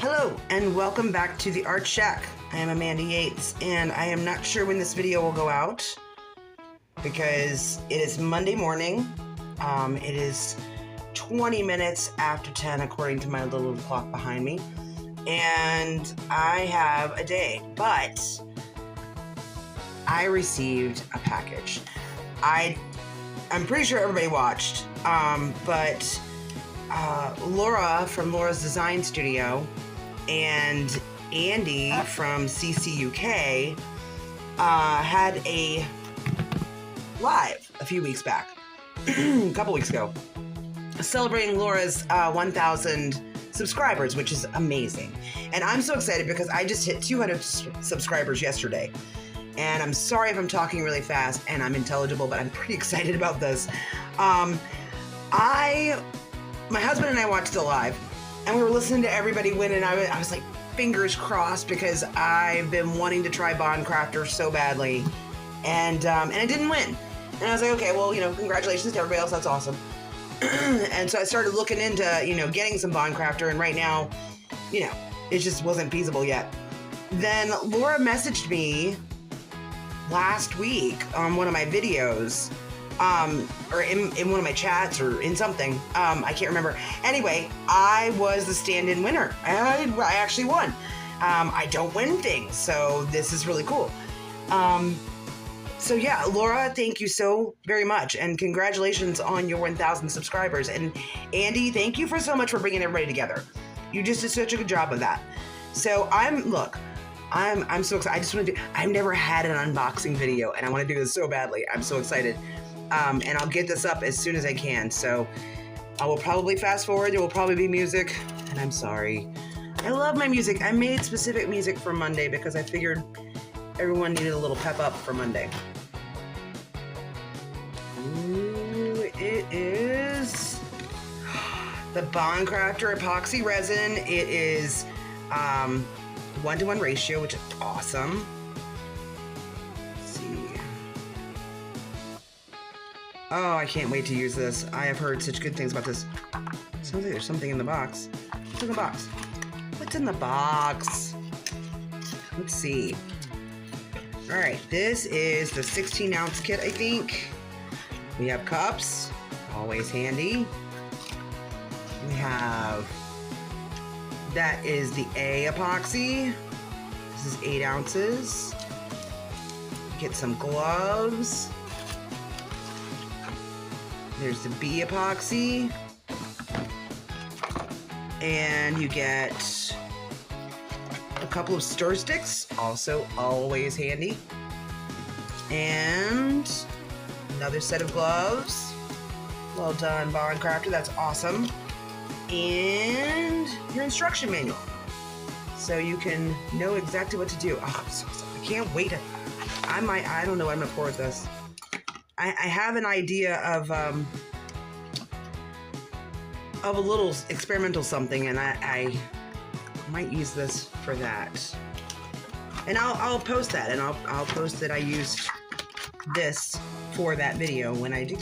Hello and welcome back to the Art Shack. I am Amanda Yates and I am not sure when this video will go out because it is Monday morning. It is 20 minutes after 10 according to my little clock behind me, and I have a day, but I received a package. I'm pretty sure everybody watched, but Laura from Laura's Design Studio and Andy from CCUK had a live a few weeks back, a couple weeks ago, celebrating Laura's 1,000 subscribers, which is amazing. And I'm so excited because I just hit 200 subscribers yesterday. And I'm sorry if I'm talking really fast and I'm intelligible, but I'm pretty excited about this. My husband and I watched the live, and we were listening to everybody win, and I was like, fingers crossed, because I've been wanting to try Bond Craftor so badly, and I didn't win. And I was like, okay, well, congratulations to everybody else. That's awesome. And so I started looking into, getting some Bond Craftor, and right now, it just wasn't feasible yet. Then Laura messaged me last week on one of my videos, or in one of my chats, or in something. I can't remember. Anyway, I was the stand-in winner. I actually won. I don't win things, so this is really cool. So yeah, Laura, thank you so very much, and congratulations on your 1,000 subscribers. And Andy, thank you so much for bringing everybody together. You just did such a good job of that. So I'm so excited. I've never had an unboxing video, and I want to do this so badly. I'm so excited. And I'll get this up as soon as I can. So I will probably fast forward. There will probably be music, and I'm sorry. I love my music. I made specific music for Monday because I figured everyone needed a little pep up for Monday. Ooh, it is the Bond Craftor epoxy resin. It is 1-to-1 ratio, which is awesome. Let's see. Oh, I can't wait to use this. I have heard such good things about this. Sounds like there's something in the box. What's in the box? What's in the box? Let's see. All right, this is the 16-ounce kit, I think. We have cups, always handy. We have, that is the A epoxy. This is 8 ounces. Get some gloves. There's the B epoxy. And you get a couple of stir sticks, also always handy. And another set of gloves. Well done, Bond Craftor, that's awesome. And your instruction manual, so you can know exactly what to do. Oh, I'm so excited. I can't wait. I don't know what I'm gonna pour with this. I have an idea of a little experimental something, and I might use this for that. And I'll post that, and I'll post that I used this for that video when I do.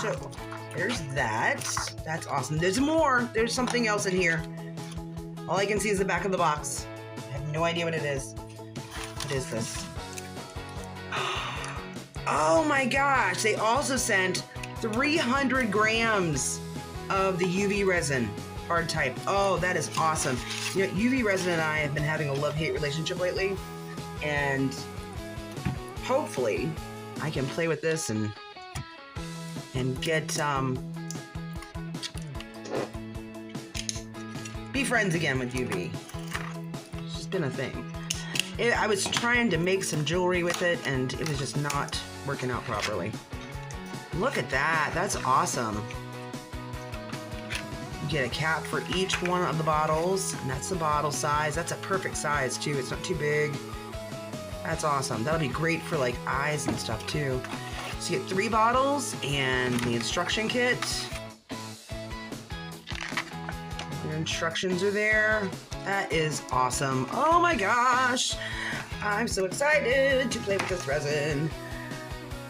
So there's that. That's awesome. There's more. There's something else in here. All I can see is the back of the box. I have no idea what it is. What is this? Oh my gosh. They also sent 300 grams of the UV resin, hard type. Oh, that is awesome. UV resin and I have been having a love-hate relationship lately, and hopefully I can play with this and get be friends again with UV. It's just been a thing. I was trying to make some jewelry with it, and it was just not working out properly. Look at that. That's awesome. You get a cap for each one of the bottles, and that's the bottle size. That's a perfect size too. It's not too big. That's awesome. That'll be great for like eyes and stuff too. So you get 3 bottles and the instruction kit. Your instructions are there. That is awesome. Oh my gosh. I'm so excited to play with this resin.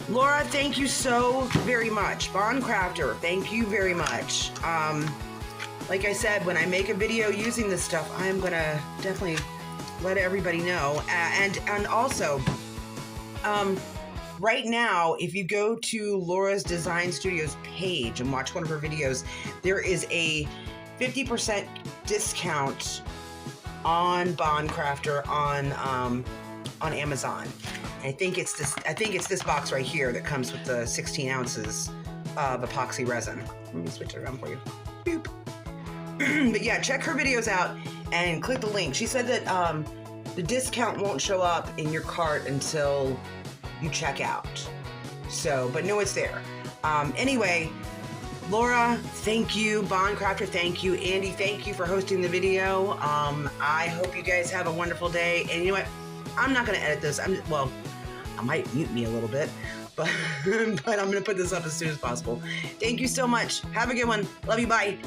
Laura, thank you so very much. Bond Craftor, thank you very much. like I said, when I make a video using this stuff, I am gonna definitely let everybody know. And also, right now, if you go to Laura's Design Studios page and watch one of her videos, there is a 50% discount on Bond Craftor on Amazon. I think it's this box right here that comes with the 16 ounces of epoxy resin. Let me switch it around for you. Boop. But yeah, check her videos out and click the link. She said that the discount won't show up in your cart until you check out. So, but no, it's there. Anyway, Laura, thank you. Bond Craftor, thank you. Andy, thank you for hosting the video. I hope you guys have a wonderful day. And you know what? I'm not going to edit this. Well, I might mute me a little bit, but I'm going to put this up as soon as possible. Thank you so much. Have a good one. Love you. Bye.